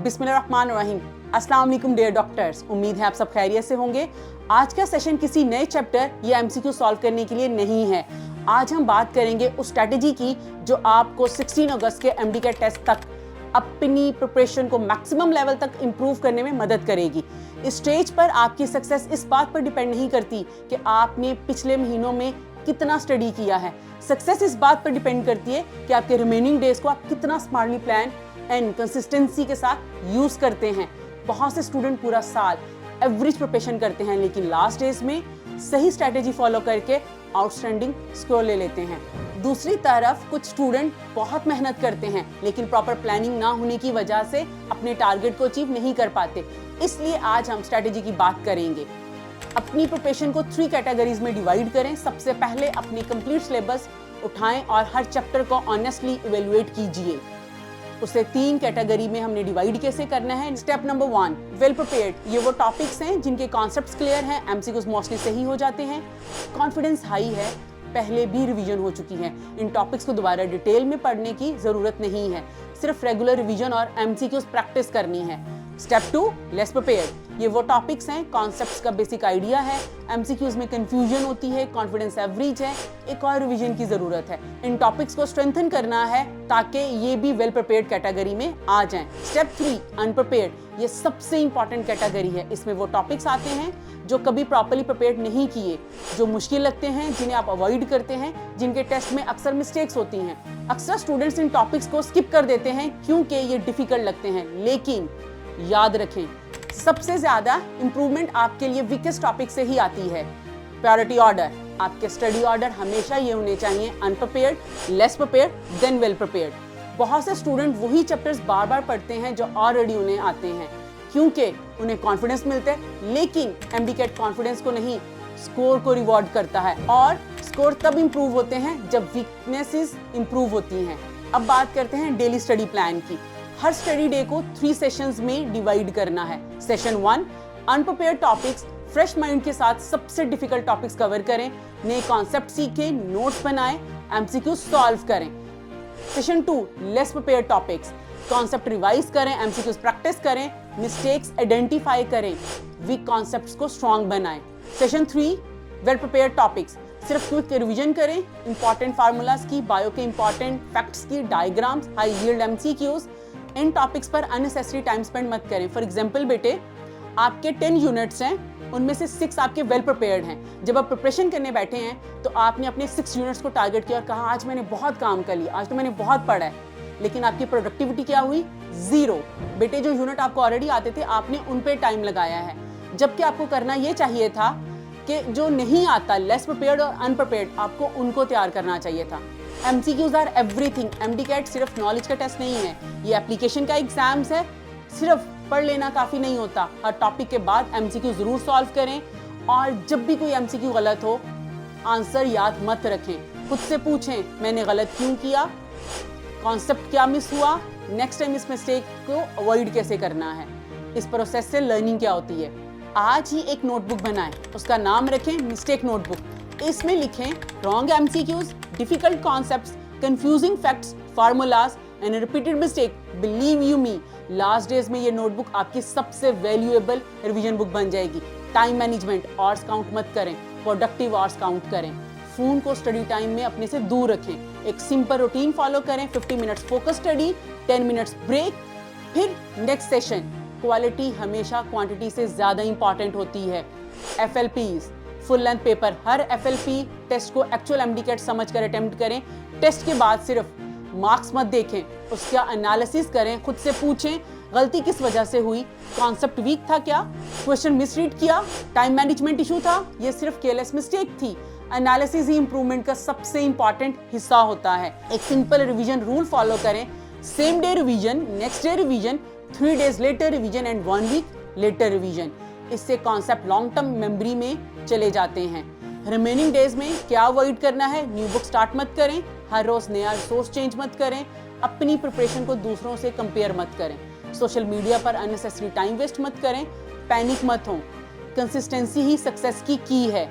बिस्मिल्लाहिर्रहमानिर्रहीम। अस्सलाम वालेकुम डियर डॉक्टर्स, उम्मीद है आप सब खैरियत से होंगे। आज का सेशन किसी नए चैप्टर या एमसीक्यू सॉल्व करने के लिए नहीं है। आज हम बात करेंगे उस स्ट्रैटेजी की जो आपको 16 अगस्त के एमडीकेट टेस्ट तक अपनी प्रिपरेशन को मैक्सिमम लेवल तक इंप्रूव करने में मदद करेगी। इस स्टेज पर आपकी सक्सेस इस बात पर डिपेंड नहीं करती कि आपने पिछले महीनों में कितना स्टडी किया है। सक्सेस इस बात पर डिपेंड करती है कि आपके रिमेनिंग डेज को आप कितना स्मार्टली प्लान एंड कंसिस्टेंसी के साथ यूज करते हैं। बहुत से स्टूडेंट पूरा साल एवरेज प्रिपरेशन करते हैं, लेकिन लास्ट डेज में सही स्ट्रैटेजी फॉलो करके आउटस्टैंडिंग स्कोर ले लेते हैं। दूसरी तरफ कुछ स्टूडेंट बहुत मेहनत करते हैं, लेकिन प्रॉपर प्लानिंग ना होने की वजह से अपने टारगेट को अचीव नहीं कर पाते। इसलिए आज हम स्ट्रैटेजी की बात करेंगे। अपनी प्रिपरेशन को 3 कैटेगरीज में डिवाइड करें। सबसे पहले अपनी कंप्लीट सिलेबस उठाएं और हर चैप्टर को ऑनेस्टली इवेलुएट कीजिए। उसे 3 कैटेगरी में हमने डिवाइड कैसे करना है। Step number 1, well prepared. ये वो टॉपिक्स हैं जिनके कॉन्सेप्ट्स क्लियर हैं, एमसीक्यूज मोस्टली सही हो जाते हैं, कॉन्फिडेंस हाई है, पहले भी रिवीजन हो चुकी है। इन टॉपिक्स को दोबारा डिटेल में पढ़ने की जरूरत नहीं है, सिर्फ रेगुलर रिवीजन और एमसीक्यूज प्रैक्टिस करनी है। Step 2, less prepared. ये वो टॉपिक्स हैं, कॉन्सेप्ट्स का बेसिक आइडिया है, एमसीक्यूज में कंफ्यूजन होती है, कॉन्फिडेंस एवरेज है, एक और रिवीजन की जरूरत है। इन टॉपिक्स को स्ट्रेंथन करना है ताकि ये भी वेल प्रिपेयर्ड कैटेगरी में आ जाएं। स्टेप 3, अनप्रिपेयर्ड। ये सबसे इंपॉर्टेंट कैटेगरी है। इसमें वो टॉपिक्स आते हैं जो कभी प्रॉपर्ली प्रिपेयर्ड नहीं किए, जो मुश्किल लगते हैं, जिन्हें आप अवॉइड करते हैं, जिनके टेस्ट में अक्सर मिस्टेक्स होती हैं। अक्सर स्टूडेंट्स इन टॉपिक्स को स्किप कर देते हैं क्योंकि ये डिफिकल्ट लगते हैं, लेकिन याद रखें सबसे ज्यादा इंप्रूवमेंट आपके लिए वीकेस्ट टॉपिक से ही आती है। प्रायोरिटी ऑर्डर, आपके स्टडी ऑर्डर हमेशा ये होने चाहिए unprepared, less prepared, then well prepared. बहुत से स्टूडेंट वही चैप्टर्स बार बार पढ़ते हैं जो ऑलरेडी उन्हें आते हैं क्योंकि उन्हें कॉन्फिडेंस मिलता है, लेकिन एमडीकेट कॉन्फिडेंस को नहीं, स्कोर को रिवॉर्ड करता है और स्कोर तब इंप्रूव होते हैं जब वीकनेसेस इंप्रूव होती हैं। अब बात करते हैं डेली स्टडी प्लान की। हर स्टडी डे को 3 सेशंस में डिवाइड करना है। सेशन 1, अनप्रिपेयर्ड टॉपिक्स, फ्रेश माइंड के साथ सबसे डिफिकल्ट टॉपिक्स कवर करें, नए कॉन्सेप्ट सीखें, नोट्स बनाएं, एमसीक्यू सॉल्व करें। Session 2, less prepared topics, concept revise करें, एमसीक्यूज प्रैक्टिस करें, मिस्टेक्स आइडेंटिफाई करें, वीक कॉन्सेप्ट्स को स्ट्रॉन्ग बनाएं। सेशन 3, वेल प्रिपेयर्ड टॉपिक्स, सिर्फ क्विक रिवीजन करें, इंपॉर्टेंट फार्मूलाज की, बायो के इंपॉर्टेंट फैक्ट्स की, डायग्राम्स, हाई यील्ड एमसीक्यूज। इन टॉपिक्स पर अननेसेसरी टाइम स्पेंड मत करें। फॉर एग्जांपल बेटे, आपके 10 यूनिट्स हैं, उनमें से 6 आपके वेल प्रिपेयर्ड हैं। जब आप प्रिपरेशन करने बैठे हैं तो आपने अपने 6 यूनिट्स को टारगेट किया और कहा आज मैंने बहुत काम कर लिया, आज तो मैंने बहुत पढ़ा है, लेकिन आपकी प्रोडक्टिविटी क्या हुई? 0। बेटे जो यूनिट आपको ऑलरेडी आते थे आपने उन पे टाइम लगाया है, जबकि आपको करना ये चाहिए था कि जो नहीं आता, लेस प्रिपेयर्ड और अनप्रिपेयर्ड, आपको उनको तैयार करना चाहिए था। MCQs are everything. एमडीकेट सिर्फ नॉलेज का टेस्ट नहीं है, ये एप्लीकेशन का एग्जाम्स है। सिर्फ पढ़ लेना काफी नहीं होता, हर टॉपिक के बाद एमसीक्यू जरूर सॉल्व करें और जब भी कोई एमसीक्यू गलत हो आंसर याद मत रखें, खुद से पूछें मैंने गलत क्यों किया, कॉन्सेप्ट क्या मिस हुआ, नेक्स्ट टाइम इस मिस्टेक को अवॉइड कैसे करना है। इस प्रोसेस से लर्निंग क्या होती है। आज ही एक नोटबुक बनाएं, उसका नाम रखें मिस्टेक नोटबुक। इसमें लिखें wrong MCQs, difficult concepts, confusing facts, formulas and repeated mistake. Believe you me, last days में ये नोटबुक आपकी सबसे वैल्यूएबल रिवीजन बुक बन जाएगी। टाइम मैनेजमेंट, आवर्स काउंट मत करें, प्रोडक्टिव आवर्स काउंट करें। फोन को स्टडी टाइम में अपने से दूर रखें। एक सिंपल रूटीन फॉलो करें, 50 minutes focus study, 10 minutes break, फिर नेक्स्ट सेशन। क्वालिटी हमेशा क्वांटिटी से ज्यादा इंपॉर्टेंट होती है। FLPs, फुल लेंथ पेपर, हर FLP टेस्ट को एक्चुअल एमडीकेट समझकर अटेम्प्ट करें। टेस्ट के बाद सिर्फ मार्क्स मत देखें, उसका एनालिसिस करें, खुद से पूछें गलती किस वजह से हुई, कॉन्सेप्ट वीक था क्या, क्वेश्चन मिसरीड किया, टाइम मैनेजमेंट इशू था, ये सिर्फ केयरलेस मिस्टेक थी। एनालिसिस ही इंप्रूवमेंट का सबसे इंपॉर्टेंट हिस्सा होता है। एक सिंपल रिवीजन रूल फॉलो करें, same day revision, next day revision, 3 days later revision and 1 week later revision. इससे कॉन्सेप्ट लॉन्ग टर्म मेमोरी में चले जाते हैं। रिमेनिंग डेज में क्या अवॉइड करना है? न्यू बुक स्टार्ट मत करें, हर रोज नया सोर्स चेंज मत करें, अपनी प्रिपरेशन को दूसरों से कंपेयर मत करें, सोशल मीडिया पर अननेसेसरी टाइम वेस्ट मत करें, पैनिक मत हो। कंसिस्टेंसी ही सक्सेस की है।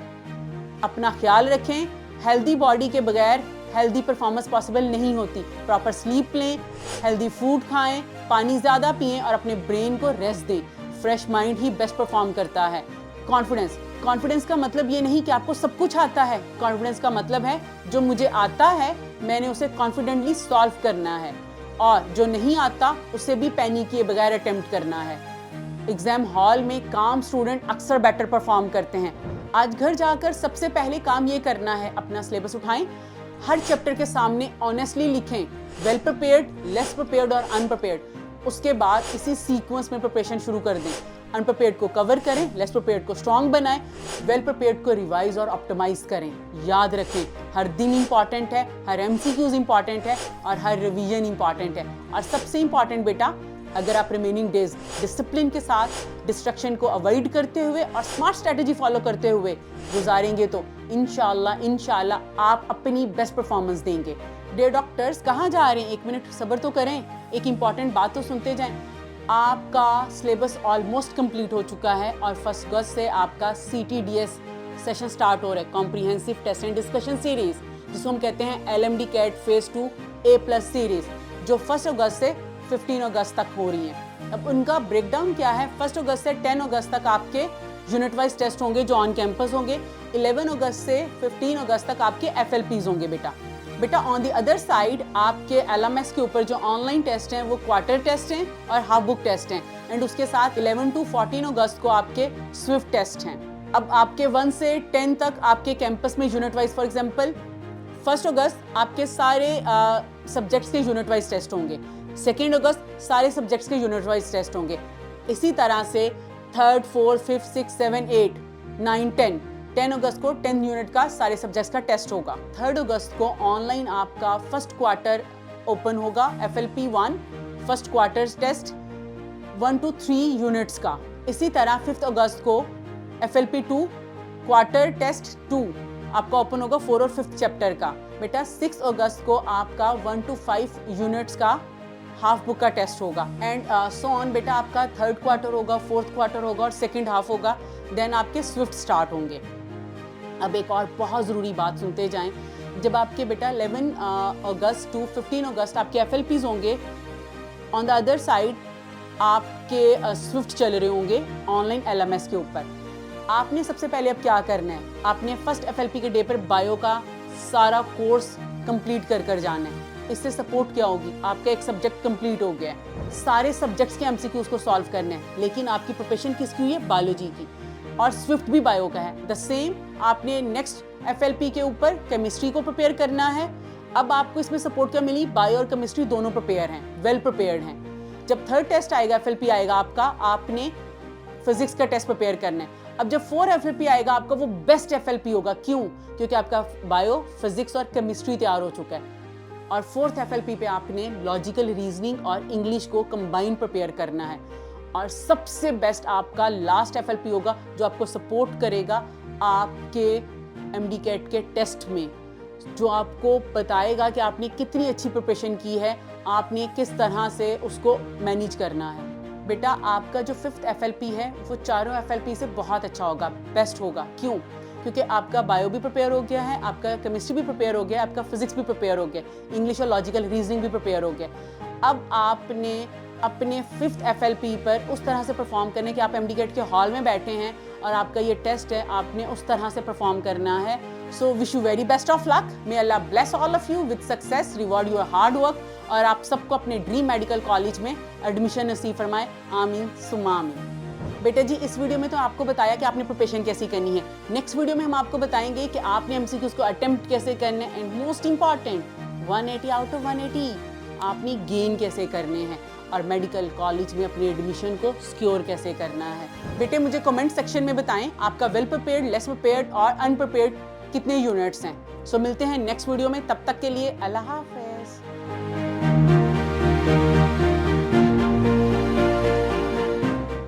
अपना ख्याल रखें, हेल्दी बॉडी के बगैर हेल्दी परफॉर्मेंस पॉसिबल नहीं होती। प्रॉपर स्लीप लें, हेल्दी फूड खाएं पानी ज़्यादा पिएं और अपने ब्रेन को रेस्ट दें। फ्रेश माइंड ही बेस्ट परफॉर्म करता है। कॉन्फिडेंस का मतलब ये नहीं कि आपको सब कुछ आता है। कॉन्फिडेंस का मतलब है जो मुझे आता है मैंने उसे कॉन्फिडेंटली सॉल्व करना है, और जो नहीं आता उसे भी पैनिक किए बगैर अटेम्प्ट करना है। एग्जाम हॉल में काम स्टूडेंट अक्सर बेटर परफॉर्म करते हैं। आज घर जाकर सबसे पहले काम ये करना है, अपना सिलेबस उठाएं, हर चैप्टर के सामने ऑनेस्टली लिखें, वेल प्रिपेयर्ड, लेस प्रिपेयर्ड और अनप्रिपेयर्ड। उसके बाद इसी सीक्वेंस में प्रिपरेशन शुरू कर दें। अनप्रिपेयर्ड को कवर करें, लेस प्रिपेयर्ड को स्ट्रॉन्ग बनाएं, वेल प्रिपेयर्ड को रिवाइज और ऑप्टिमाइज करें। याद रखें, हर दिन इंपॉर्टेंट है, हर एमसीक्यूज इंपॉर्टेंट है और हर रिवीजन इंपॉर्टेंट है। और सबसे इंपॉर्टेंट बेटा, अगर आप रिमेनिंग डेज डिसिप्लिन के साथ डिस्ट्रक्शन को अवॉइड करते हुए और स्मार्ट स्ट्रेटेजी फॉलो करते हुए गुजारेंगे तो इंशाल्लाह आप अपनी बेस्ट परफॉर्मेंस देंगे। डियर डॉक्टर्स, कहाँ जा रहे हैं? 1 मिनट सब्र तो करें, एक इंपॉर्टेंट बात तो सुनते जाएं। आपका सिलेबस ऑलमोस्ट कंप्लीट हो चुका है और 1 अगस्त से आपका CTDS सेशन स्टार्ट हो रहा है, comprehensive test and discussion series, जिसको हम कहते हैं LMD CAT फेज 2 A+ सीरीज, जो 1 अगस्त से 15 अगस्त तक हो रही है। अब उनका ब्रेकडाउन क्या है? 1 अगस्त से 10 अगस्त तक आपके यूनिट वाइज टेस्ट होंगे जो ऑन कैंपस होंगे। 11 अगस्त से 15 अगस्त तक आपके FLPs होंगे बेटा ऑन द अदर साइड आपके LMS के ऊपर जो ऑनलाइन टेस्ट हैं वो क्वार्टर टेस्ट हैं और हाफ बुक टेस्ट हैं, एंड उसके साथ 11 to 14 अगस्त को आपके स्विफ्ट टेस्ट हैं। अब आपके 1 से 10 तक आपके कैंपस में यूनिट वाइज, फॉर एग्जांपल 1 अगस्त आपके सारे सब्जेक्ट्स के यूनिट वाइज टेस्ट होंगे। 2 अगस्त सारे सब्जेक्ट्स के यूनिट वाइज टेस्ट होंगे। इसी तरह से 3rd, 4th, 5th, 6th, 7th, 8th, 9th, 10 अगस्त को 10 यूनिट का सारे सब्जेक्ट्स का टेस्ट होगा। 3rd अगस्त को ऑनलाइन आपका फर्स्ट क्वार्टर ओपन होगा, FLP1 first quarter test 1 to 3 units का। इसी तरह 5th अगस्त को FLP2 क्वार्टर टेस्ट 2 आपका ओपन होगा 4 और 5th चैप्टर का। बेटा 6 अगस्त को आपका 1 to 5 यूनिट्स का हाफ बुक का टेस्ट होगा, एंड सो ऑन बेटा। आपका 3rd क्वार्टर होगा, 4th क्वार्टर होगा और 2nd हाफ होगा, देन आपके स्विफ्ट स्टार्ट होंगे। अब एक और बहुत ज़रूरी बात सुनते जाएं, जब आपके बेटा 11 अगस्त टू 15 अगस्त आपके FLPs होंगे, ऑन द अदर साइड आपके स्विफ्ट चल रहे होंगे ऑनलाइन LMS के ऊपर। आपने सबसे पहले अब क्या करना है, आपने फर्स्ट FLP के डे पर बायो का सारा कोर्स कंप्लीट कर जाना है। इससे सपोर्ट क्या होगी? आपका एक सब्जेक्ट कंप्लीट हो गया है, सारे सब्जेक्ट्स के MCQs को सॉल्व करने हैं, लेकिन आपकी प्रिपरेशन किसकी हुई है? बायोलॉजी की, और स्विफ्ट भी बायो का है। द सेम आपने नेक्स्ट FLP के ऊपर केमिस्ट्री को प्रिपेयर करना है। अब आपको इसमें सपोर्ट क्या मिली? बायो और केमिस्ट्री दोनों प्रिपेयर हैं, वेल प्रिपेयर्ड हैं। जब 3rd टेस्ट आएगा, FLP आएगा आपका, आपने फिजिक्स का टेस्ट प्रिपेयर करना है। अब जब 4th FLP आएगा आपका, वो बेस्ट FLP होगा। क्यों? क्योंकि आपका बायो, फिजिक्स और केमिस्ट्री तैयार हो चुका है। और 4th FLP पे आपने लॉजिकल रीजनिंग और इंग्लिश को कंबाइन प्रिपेयर करना है। और सबसे बेस्ट आपका लास्ट FLP होगा जो आपको सपोर्ट करेगा आपके MD CAT के टेस्ट में, जो आपको बताएगा कि आपने कितनी अच्छी प्रिपरेशन की है, आपने किस तरह से उसको मैनेज करना है। बेटा आपका जो 5th FLP है वो चारों FLP से बहुत अच्छा होगा, बेस्ट होगा। क्यों? क्योंकि आपका बायो भी प्रिपेयर हो गया है, आपका केमिस्ट्री भी प्रिपेयर हो गया है, आपका फिजिक्स भी प्रिपेयर हो गया, इंग्लिश और लॉजिकल रीजनिंग भी प्रिपेयर हो गया। अब आपने अपने 5th FLP पर उस तरह से परफॉर्म करने कि आप MD CAT के हॉल में बैठे हैं और आपका ये टेस्ट है, आपने उस तरह से परफॉर्म करना है। So wish you very best of luck. May Allah bless all of you with success, reward your hard work, और आप सबको अपने ड्रीम मेडिकल कॉलेज में एडमिशन नसीब फरमाए। आमीन सुम्मा आमीन। बेटा जी, इस वीडियो में तो आपको बताया कि आपने प्रिपरेशन कैसी करनी है। नेक्स्ट वीडियो में हम आपको बताएंगे कि आपने MCQs को अटेम्प्ट कैसे करने, and most important 180 out of 180 आपने गेन कैसे करने हैं, और मेडिकल कॉलेज में अपनी एडमिशन को सिक्योर कैसे करना है। बेटे मुझे कमेंट सेक्शन में बताएं आपका वेल प्रिपेयर्ड, लेस प्रिपेयर्ड और अनप्रिपेयर्ड कितने यूनिट्स हैं। सो मिलते हैं नेक्स्ट वीडियो में, तब तक के लिए अल्लाह हाफिज।